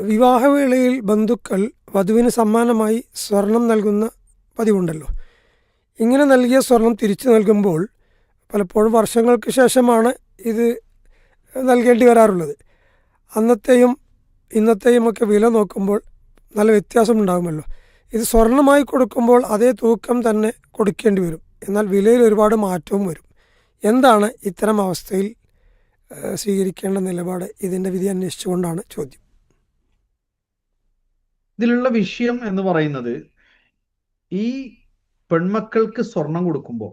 വിവാഹവേളയിൽ ബന്ധുക്കൾ വധുവിന് സമ്മാനമായി സ്വർണം നൽകുന്ന പതിവുണ്ടല്ലോ. ഇങ്ങനെ നൽകിയ സ്വർണം തിരിച്ചു നൽകുമ്പോൾ പലപ്പോഴും വർഷങ്ങൾക്ക് ശേഷമാണ് ഇത് നൽകേണ്ടി വരാറുള്ളത്. അന്നത്തെയും ഇന്നത്തെയും ഒക്കെ വില നോക്കുമ്പോൾ നല്ല വ്യത്യാസമുണ്ടാകുമല്ലോ. ഇത് സ്വർണമായി കൊടുക്കുമ്പോൾ അതേ തൂക്കം തന്നെ കൊടുക്കേണ്ടി വരും, എന്നാൽ വിലയിൽ ഒരുപാട് മാറ്റവും വരും. എന്താണ് ഇത്തരം അവസ്ഥയിൽ സ്വീകരിക്കേണ്ട നിലപാട്? ഇതിൻ്റെ വിധി അന്വേഷിച്ചുകൊണ്ടാണ് ചോദ്യം. ഇതിലുള്ള വിഷയം എന്ന് പറയുന്നത്, ഈ പെൺമക്കൾക്ക് സ്വർണം കൊടുക്കുമ്പോൾ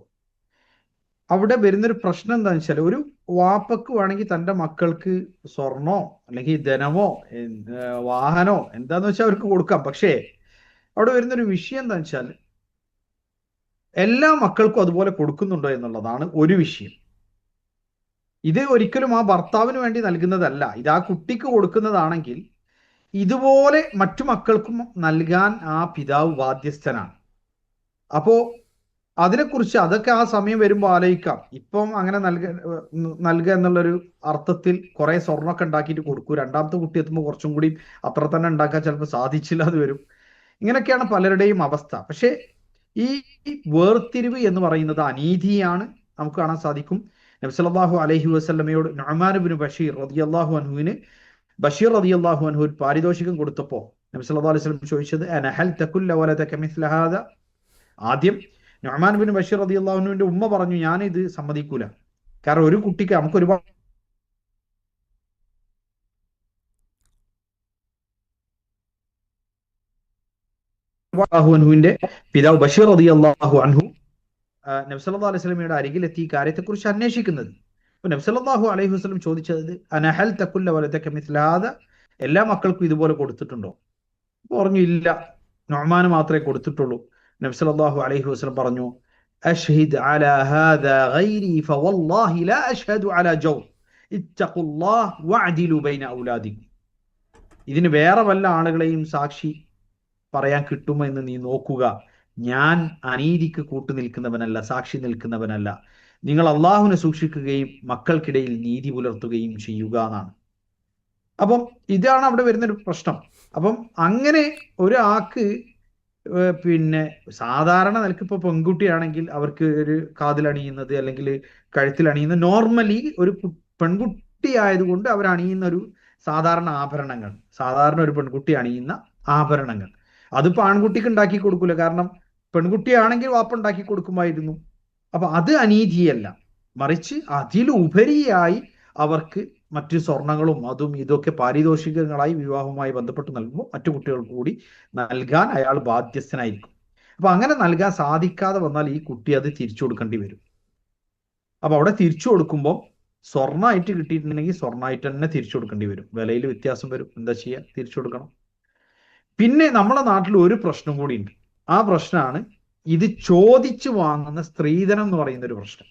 അവിടെ വരുന്നൊരു പ്രശ്നം എന്താണെന്ന് വെച്ചാൽ, ഒരു വാപ്പക്ക് വേണമെങ്കിൽ തൻ്റെ മക്കൾക്ക് സ്വർണോ അല്ലെങ്കിൽ ധനമോ വാഹനോ എന്താന്ന് വെച്ചാൽ അവർക്ക് കൊടുക്കാം. പക്ഷേ അവിടെ വരുന്നൊരു വിഷയം എന്താണെന്ന് വെച്ചാൽ, എല്ലാ മക്കൾക്കും അതുപോലെ കൊടുക്കുന്നുണ്ടോ എന്നുള്ളതാണ് ഒരു വിഷയം. ഇത് ഒരിക്കലും ആ ഭർത്താവിന് വേണ്ടി നൽകുന്നതല്ല. ഇത് ആ കുട്ടിക്ക് കൊടുക്കുന്നതാണെങ്കിൽ ഇതുപോലെ മറ്റു മക്കൾക്കും നൽകാൻ ആ പിതാവ് ബാധ്യസ്ഥനാണ്. അപ്പോ അതിനെക്കുറിച്ച് അതൊക്കെ ആ സമയം വരുമ്പോൾ ആലോചിക്കാം. ഇപ്പം അങ്ങനെ നൽകുക എന്നുള്ളൊരു അർത്ഥത്തിൽ കുറെ സ്വർണ്ണമൊക്കെ ഉണ്ടാക്കിയിട്ട് കൊടുക്കൂ. രണ്ടാമത്തെ കുട്ടി എത്തുമ്പോൾ കുറച്ചും കൂടി അത്ര തന്നെ ഉണ്ടാക്കാൻ ചിലപ്പോൾ സാധിച്ചില്ല എന്ന് വരും. ഇങ്ങനെയൊക്കെയാണ് പലരുടെയും അവസ്ഥ. പക്ഷേ ഈ വേർതിരിവ് എന്ന് പറയുന്നത് അനീതിയാണ്. നമുക്ക് കാണാൻ സാധിക്കും, നബി സല്ലല്ലാഹു അലൈഹി വസല്ലമയോട് നുഅ്മാൻ ഇബ്നു ബഷീർ റളിയല്ലാഹു അൻഹുവിന് ബഷീർ റളിയല്ലാഹു അൻഹു ഒരു പാരിതോഷികം കൊടുത്തപ്പോൾ നബി സല്ലല്ലാഹു അലൈഹി വസല്ലം ചോദിച്ചത്, അനഹൽത കുല്ല വലദക മിസ്ല ഹാദ. ആദ്യം നുഅ്മാൻ ഇബ്നു ബഷീർ റളിയല്ലാഹു അൻഹുവിന്റെ ഉമ്മ പറഞ്ഞു, ഞാൻ ഇത് സമ്മതിക്കൂല. കാരണം ഒരു കുട്ടിക്ക് നമുക്ക് ഒരുപാട് അൻഹുവിന്റെ പിതാവ് ബഷീർ റളിയല്ലാഹു അൻഹു നബി സല്ലല്ലാഹു അലൈഹി വസല്ലമയുടെ അരികിലെത്തി ഈ കാര്യത്തെക്കുറിച്ച് അന്വേഷിക്കുന്നത്. അപ്പൊ നബി സല്ലല്ലാഹു അലൈഹി വസല്ലം ചോദിച്ചത്, അനഹൽത കുല്ല വലദക മിസ്ല ഹാദ, എല്ലാ മക്കൾക്കും ഇതുപോലെ കൊടുത്തിട്ടുണ്ടോ? പറഞ്ഞു, ഇല്ല, നുഅ്മാന് മാത്രമേ കൊടുത്തിട്ടുള്ളൂ. നബി സല്ലല്ലാഹു അലൈഹി വസല്ലം പറഞ്ഞു, അഷ്ഹിദ് അലാ ഹാദാ ഗൈരി ഫവല്ലാഹി ലാ അഷ്ഹദു അലാ ജൗർ ഇത്തഖുല്ലാഹ് വഅദിലു ബൈന ഔലാദിക്കും. ഇതിന് വേറെ വല്ല ആളുകളെയും സാക്ഷി പറയാൻ കിട്ടുമോ എന്ന് നീ നോക്കുക. ഞാൻ അനീതിക്ക് കൂട്ടു നിൽക്കുന്നവനല്ല, സാക്ഷി നിൽക്കുന്നവനല്ല. നിങ്ങൾ അള്ളാഹുവിനെ സൂക്ഷിക്കുകയും മക്കൾക്കിടയിൽ നീതി പുലർത്തുകയും ചെയ്യുക എന്നാണ്. അപ്പം ഇതാണ് അവിടെ വരുന്നൊരു പ്രശ്നം. അപ്പം അങ്ങനെ ഒരാൾക്ക് പിന്നെ സാധാരണ നിലക്ക് ഇപ്പോൾ പെൺകുട്ടിയാണെങ്കിൽ അവർക്ക് ഒരു കാതിലണിയുന്നത് അല്ലെങ്കിൽ കഴുത്തിലണിയുന്നത് നോർമലി ഒരു പെൺകുട്ടി ആയതുകൊണ്ട് അവർ അണിയുന്ന ഒരു സാധാരണ ആഭരണങ്ങൾ, സാധാരണ ഒരു പെൺകുട്ടി അണിയുന്ന ആഭരണങ്ങൾ, അതിപ്പോൾ ആൺകുട്ടിക്ക് ഉണ്ടാക്കി കൊടുക്കൂല. കാരണം പെൺകുട്ടിയാണെങ്കിൽ വാപ്പ ഉണ്ടാക്കി കൊടുക്കുമായിരുന്നു. അപ്പൊ അത് അനീതിയല്ല, മറിച്ച് അതിലുപരിയായി അവർക്ക് മറ്റു സ്വർണങ്ങളും അതും ഇതൊക്കെ പാരിതോഷികങ്ങളായി വിവാഹവുമായി ബന്ധപ്പെട്ട് നൽകുമ്പോൾ മറ്റു കുട്ടികൾക്ക് കൂടി നൽകാൻ അയാൾ ബാധ്യസ്ഥനായിരിക്കും. അപ്പൊ അങ്ങനെ നൽകാൻ സാധിക്കാതെ വന്നാൽ ഈ കുട്ടി അത് തിരിച്ചു കൊടുക്കേണ്ടി വരും. അപ്പൊ അവിടെ തിരിച്ചു കൊടുക്കുമ്പോൾ സ്വർണ്ണമായിട്ട് കിട്ടിയിട്ടുണ്ടെങ്കിൽ സ്വർണ്ണമായിട്ട് തന്നെ തിരിച്ചു കൊടുക്കേണ്ടി വരും. വിലയിൽ വ്യത്യാസം വരും, എന്താ ചെയ്യുക, തിരിച്ചു കൊടുക്കണം. പിന്നെ നമ്മുടെ നാട്ടിൽ ഒരു പ്രശ്നം കൂടി ഉണ്ട്. ആ പ്രശ്നമാണ് ഇത് ചോദിച്ചു വാങ്ങുന്ന സ്ത്രീധനം എന്ന് പറയുന്ന ഒരു പ്രശ്നം.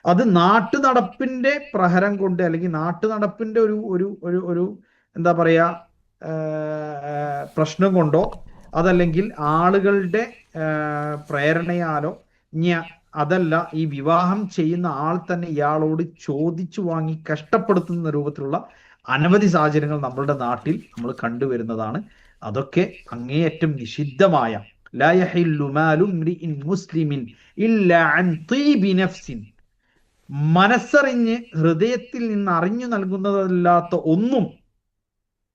അത് നാട്ടുനടപ്പിന്റെ പ്രഹരം കൊണ്ട് അല്ലെങ്കിൽ നാട്ടുനടപ്പിന്റെ ഒരു ഒരു ഒരു ഒരു എന്താ പറയാ പ്രശ്നം കൊണ്ടോ അതല്ലെങ്കിൽ ആളുകളുടെ പ്രേരണയാലോ അതല്ല, ഈ വിവാഹം ചെയ്യുന്ന ആൾ തന്നെ ഇയാളോട് ചോദിച്ചു വാങ്ങി കഷ്ടപ്പെടുത്തുന്ന രൂപത്തിലുള്ള അനവധി സാഹചര്യങ്ങൾ നമ്മളുടെ നാട്ടിൽ നമ്മൾ കണ്ടുവരുന്നതാണ്. അതൊക്കെ അങ്ങേയറ്റം നിഷിദ്ധമായ ലാ യഹില്ലു മാലു ഇംറിഇൻ മുസ്ലിമിൻ ഇല്ലാ അൻ തീബി നഫ്സിൻ, മനസ്സറിഞ്ഞ് ഹൃദയത്തിൽ നിന്ന് അറിഞ്ഞു നൽകുന്നതല്ലാത്ത ഒന്നും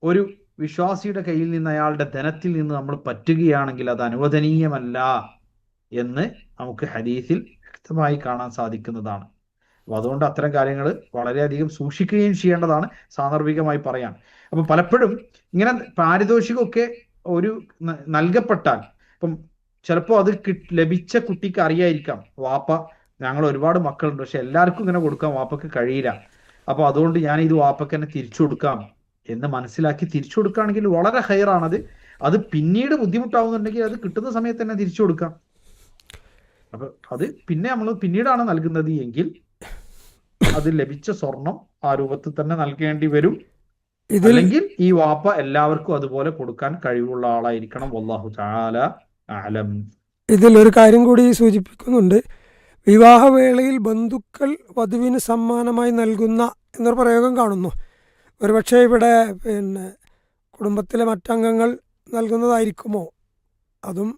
ഒരു വിശ്വാസിയുടെ കയ്യിൽ നിന്ന് അയാളുടെ ധനത്തിൽ നിന്ന് നമ്മൾ പറ്റുകയാണെങ്കിൽ അത് അനുവദനീയമല്ല എന്ന് നമുക്ക് ഹദീസിൽ വ്യക്തമായി കാണാൻ സാധിക്കുന്നതാണ്. അപ്പൊ അതുകൊണ്ട് അത്തരം കാര്യങ്ങൾ വളരെയധികം സൂക്ഷിക്കുകയും ചെയ്യേണ്ടതാണ്, സാന്ദർഭികമായി പറയാൻ. അപ്പൊ പലപ്പോഴും ഇങ്ങനെ പാരിതോഷികമൊക്കെ ഒരു നൽകപ്പെട്ടാൽ, ഇപ്പം ചിലപ്പോൾ അത് ലഭിച്ച കുട്ടിക്ക് അറിയായിരിക്കാം, വാപ്പ ഞങ്ങൾ ഒരുപാട് മക്കളുണ്ട് പക്ഷെ എല്ലാവർക്കും ഇങ്ങനെ കൊടുക്കാൻ വാപ്പക്ക് കഴിയില്ല, അപ്പൊ അതുകൊണ്ട് ഞാൻ ഇത് വാപ്പക്ക് തന്നെ തിരിച്ചു കൊടുക്കാം എന്ന് മനസ്സിലാക്കി തിരിച്ചു കൊടുക്കുകയാണെങ്കിൽ വളരെ ഹൈറാണത്. അത് പിന്നീട് ബുദ്ധിമുട്ടാവുന്നുണ്ടെങ്കിൽ അത് കിട്ടുന്ന സമയത്ത് തന്നെ തിരിച്ചു കൊടുക്കാം. അപ്പൊ അത് പിന്നെ നമ്മൾ പിന്നീടാണ് നൽകുന്നത് എങ്കിൽ അത് ലഭിച്ച സ്വർണം ആ രൂപത്തിൽ തന്നെ നൽകേണ്ടി വരും. അല്ലെങ്കിൽ ഈ വാപ്പ എല്ലാവർക്കും അതുപോലെ കൊടുക്കാൻ കഴിവുള്ള ആളായിരിക്കണം. വല്ലാഹു തആല അഅലം. ഇതിൽ ഒരു കാര്യം കൂടി സൂചിപ്പിക്കുന്നുണ്ട്. വിവാഹവേളയിൽ ബന്ധുക്കൾ വധുവിന് സമ്മാനമായി നൽകുന്ന എന്നൊരു പ്രയോഗം കാണുന്നു. ഒരുപക്ഷെ ഇവിടെ കുടുംബത്തിലെ മറ്റംഗങ്ങൾ നൽകുന്നതായിരിക്കുമോ? അതും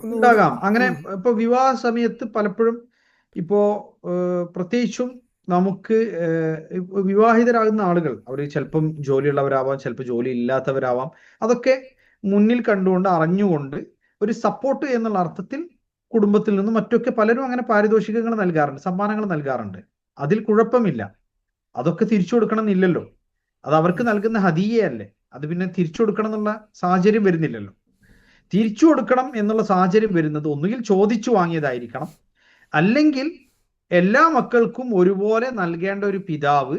ഒന്നുകൂടി. ഉണ്ടാകാം. അങ്ങനെ ഇപ്പൊ വിവാഹ സമയത്ത് പലപ്പോഴും ഇപ്പോ പ്രത്യേകിച്ചും നമുക്ക് ഇപ്പൊ വിവാഹിതരാകുന്ന ആളുകൾ അവർ ചിലപ്പം ജോലിയുള്ളവരാവാം, ചിലപ്പോൾ ജോലി ഇല്ലാത്തവരാവാം. അതൊക്കെ മുന്നിൽ കണ്ടുകൊണ്ട് അറിഞ്ഞുകൊണ്ട് ഒരു സപ്പോർട്ട് എന്നുള്ള അർത്ഥത്തിൽ കുടുംബത്തിൽ നിന്നും മറ്റൊക്കെ പലരും അങ്ങനെ പാരിതോഷികങ്ങൾ നൽകാറുണ്ട്, സമ്മാനങ്ങൾ നൽകാറുണ്ട്. അതിൽ കുഴപ്പമില്ല. അതൊക്കെ തിരിച്ചു കൊടുക്കണം എന്നില്ലല്ലോ. അത് അവർക്ക് നൽകുന്ന ഹദിയയല്ലേ. അത് പിന്നെ തിരിച്ചു കൊടുക്കണം എന്നുള്ള സാഹചര്യം വരുന്നില്ലല്ലോ. തിരിച്ചു കൊടുക്കണം എന്നുള്ള സാഹചര്യം വരുന്നത് ഒന്നുകിൽ ചോദിച്ചു വാങ്ങിയതായിരിക്കണം, അല്ലെങ്കിൽ എല്ലാ മക്കൾക്കും ഒരുപോലെ നൽകേണ്ട ഒരു പിതാവ്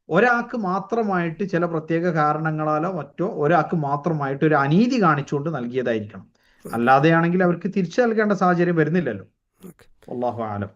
ഒരാൾക്ക് മാത്രമായിട്ട് ചില പ്രത്യേക കാരണങ്ങളാലോ മറ്റോ ഒരാൾക്ക് മാത്രമായിട്ട് ഒരു അനീതി കാണിച്ചുകൊണ്ട് നൽകിയതായിരിക്കണം. അല്ലാതെയാണെങ്കിൽ അവർക്ക് തിരിച്ചു നൽകേണ്ട സാഹചര്യം വരുന്നില്ലല്ലോ. ഓക്കെ. അല്ലാഹു ആലം.